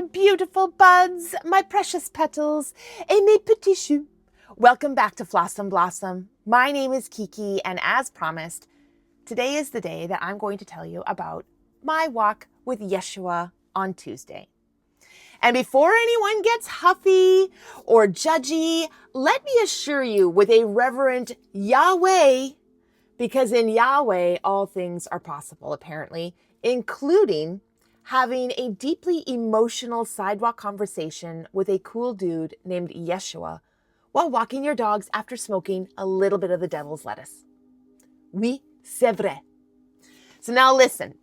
my beautiful buds, my precious petals, et mes petits choux. Welcome back to Fl'Awesome Blossom. My name is Kiki, and as promised, today is the day that I'm going to tell you about my walk with Yeshua on Tuesday. And before anyone gets huffy or judgy, let me assure you with a reverent Yahweh, because in Yahweh, all things are possible, apparently, including having a deeply emotional sidewalk conversation with a cool dude named Yeshua while walking your dogs after smoking a little bit of the devil's lettuce. Oui, c'est vrai. So now listen,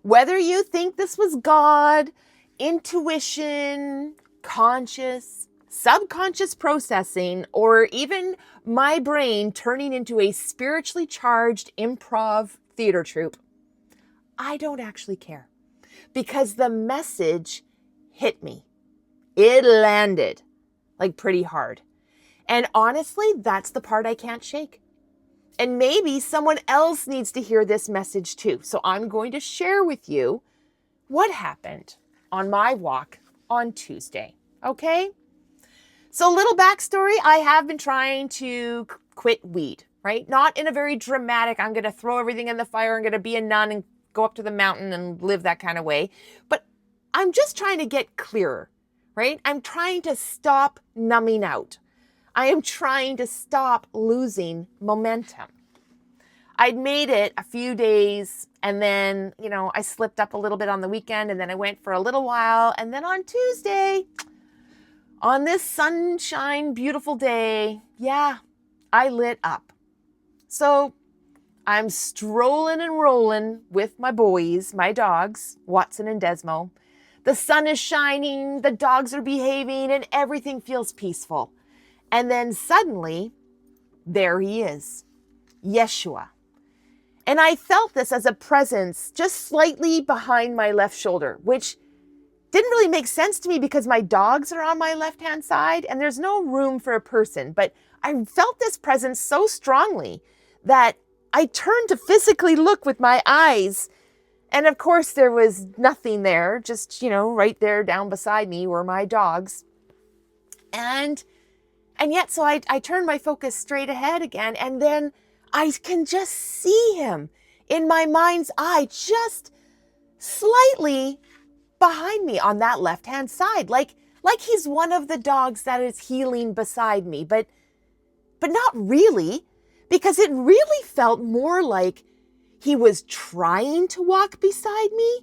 whether you think this was God, intuition, conscious, subconscious processing, or even my brain turning into a spiritually charged improv theater troupe, I don't actually care, because the message hit me. It landed like pretty hard. And honestly, that's the part I can't shake. And maybe someone else needs to hear this message too. So I'm going to share with you what happened on my walk on Tuesday. Okay? So a little backstory, I have been trying to quit weed, right? Not in a very dramatic, I'm going to throw everything in the fire, I'm going to be a nun and go up to the mountain and live that kind of way. But I'm just trying to get clearer, right? I'm trying to stop numbing out. I am trying to stop losing momentum. I'd made it a few days and then, I slipped up a little bit on the weekend and then I went for a little while. And then on Tuesday, on this sunshine, beautiful day, I lit up. So I'm strolling and rolling with my boys, my dogs, Watson and Desmo. The sun is shining, the dogs are behaving, and everything feels peaceful. And then suddenly, there he is, Yeshua. And I felt this as a presence just slightly behind my left shoulder, which didn't really make sense to me because my dogs are on my left-hand side and there's no room for a person. But I felt this presence so strongly that I turned to physically look with my eyes. And of course, there was nothing there, just, right there down beside me were my dogs. And yet, so I turned my focus straight ahead again. And then I can just see him in my mind's eye, just slightly behind me on that left-hand side. Like he's one of the dogs that is healing beside me, but not really. Because it really felt more like he was trying to walk beside me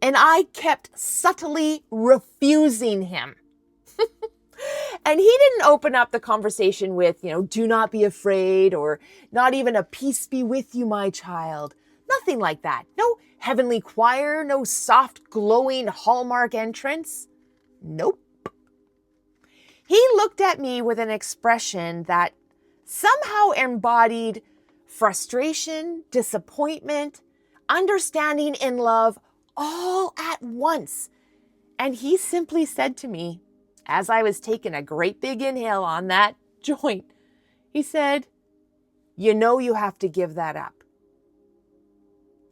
and I kept subtly refusing him. And he didn't open up the conversation with, do not be afraid or not even a peace be with you, my child. Nothing like that. No heavenly choir, no soft glowing Hallmark entrance. Nope. He looked at me with an expression that somehow embodied frustration, disappointment, understanding, and love all at once. And he simply said to me, as I was taking a great big inhale on that joint, he said, you have to give that up.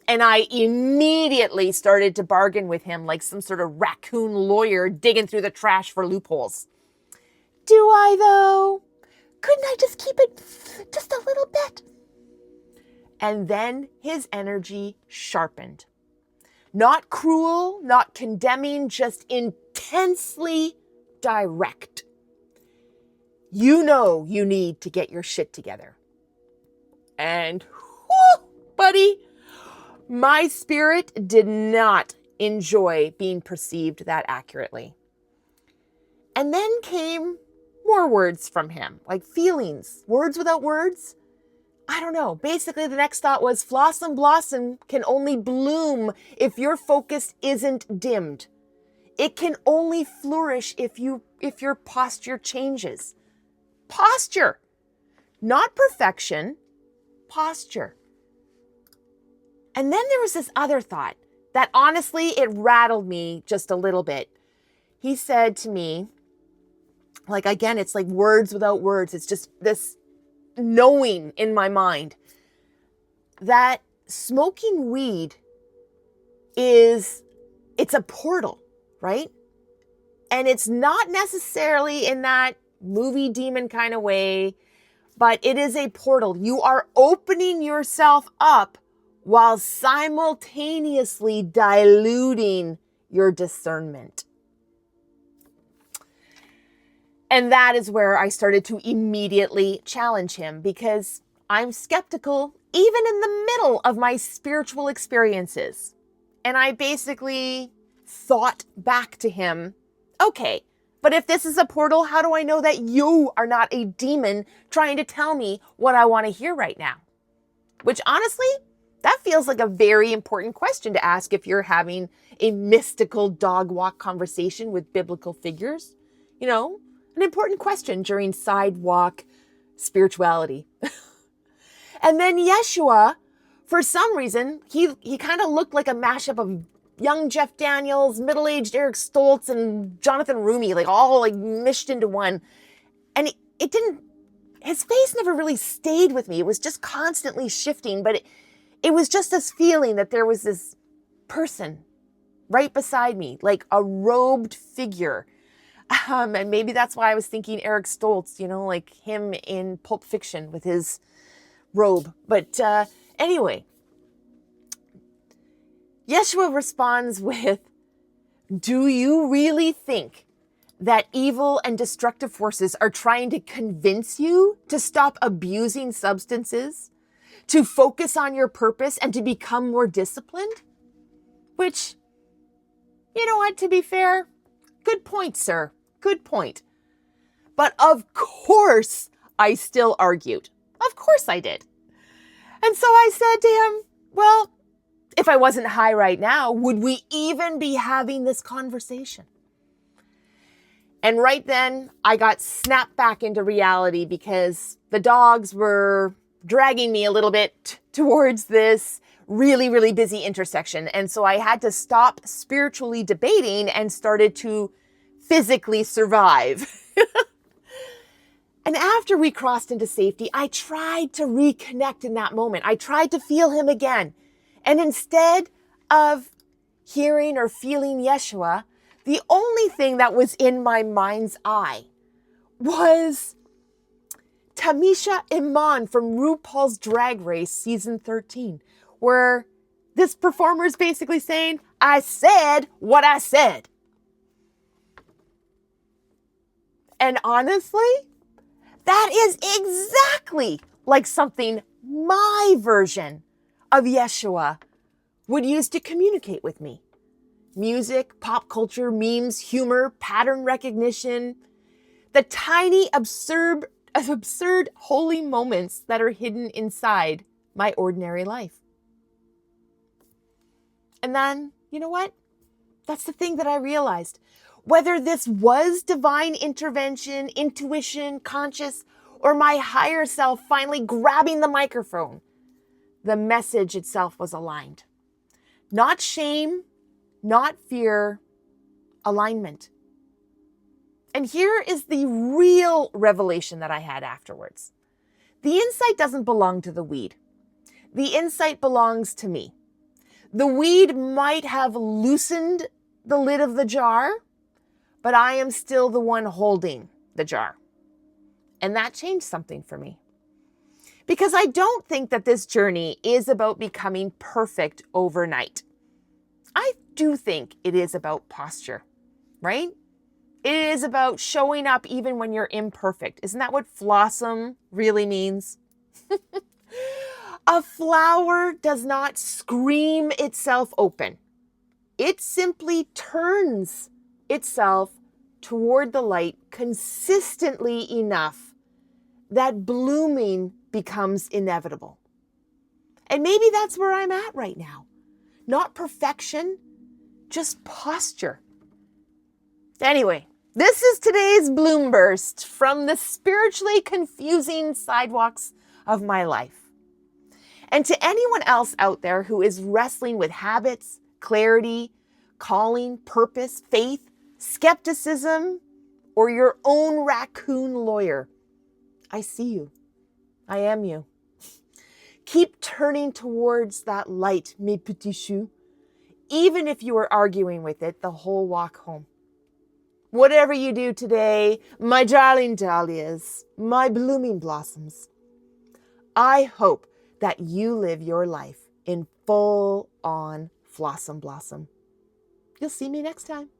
And I immediately started to bargain with him like some sort of raccoon lawyer digging through the trash for loopholes. Do I though? Couldn't I just keep it just a little bit? And then his energy sharpened. Not cruel, not condemning, just intensely direct. You need to get your shit together. And buddy, my spirit did not enjoy being perceived that accurately. And then came more words from him, like feelings, words without words. I don't know. Basically, the next thought was Fl'Awesome Blossom can only bloom if your focus isn't dimmed. It can only flourish if your posture changes. Posture, not perfection, posture. And then there was this other thought that honestly, it rattled me just a little bit. He said to me, again, it's like words without words. It's just this knowing in my mind that smoking weed it's a portal, right? And it's not necessarily in that movie demon kind of way, but it is a portal. You are opening yourself up while simultaneously diluting your discernment. And that is where I started to immediately challenge him, because I'm skeptical even in the middle of my spiritual experiences. And I basically thought back to him, okay, but if this is a portal, how do I know that you are not a demon trying to tell me what I want to hear right now? Which honestly, that feels like a very important question to ask if you're having a mystical dog walk conversation with biblical figures. You know, an important question during sidewalk spirituality. And then Yeshua, for some reason, he kind of looked like a mashup of young Jeff Daniels, middle-aged Eric Stoltz, and Jonathan Rumi, like all like mished into one. And it didn't, his face never really stayed with me. It was just constantly shifting, but it was just this feeling that there was this person right beside me, like a robed figure. And maybe that's why I was thinking Eric Stoltz, you know, like him in Pulp Fiction with his robe. But anyway, Yeshua responds with, do you really think that evil and destructive forces are trying to convince you to stop abusing substances, to focus on your purpose, and to become more disciplined? Which, you know what, to be fair, good point, sir. Good point. But of course, I still argued. Of course I did. And so I said to him, well, if I wasn't high right now, would we even be having this conversation? And right then, I got snapped back into reality because the dogs were dragging me a little bit towards this really, really busy intersection. And so I had to stop spiritually debating and started to physically survive. And after we crossed into safety, I tried to reconnect in that moment. I tried to feel him again. And instead of hearing or feeling Yeshua, the only thing that was in my mind's eye was Tamisha Iman from RuPaul's Drag Race season 13, where this performer is basically saying, I said what I said. And honestly, that is exactly like something my version of Yeshua would use to communicate with me. Music, pop culture, memes, humor, pattern recognition, the tiny, absurd holy moments that are hidden inside my ordinary life. And then, you know what? That's the thing that I realized. Whether this was divine intervention, intuition, conscious, or my higher self finally grabbing the microphone, the message itself was aligned. Not shame, not fear, alignment. And here is the real revelation that I had afterwards. The insight doesn't belong to the weed. The insight belongs to me. The weed might have loosened the lid of the jar, but I am still the one holding the jar. And that changed something for me. Because I don't think that this journey is about becoming perfect overnight. I do think it is about posture, right? It is about showing up even when you're imperfect. Isn't that what Fl'Awesome really means? A flower does not scream itself open. It simply turns itself toward the light consistently enough that blooming becomes inevitable. And maybe that's where I'm at right now. Not perfection, just posture. Anyway, this is today's bloom burst from the spiritually confusing sidewalks of my life. And to anyone else out there who is wrestling with habits, clarity, calling, purpose, faith, skepticism, or your own raccoon lawyer, I see you. I am you. Keep turning towards that light, mes petits choux, even if you are arguing with it the whole walk home. Whatever you do today, my darling dahlias, my blooming blossoms, I hope that you live your life in full-on Fl'Awesome Blossom. You'll see me next time.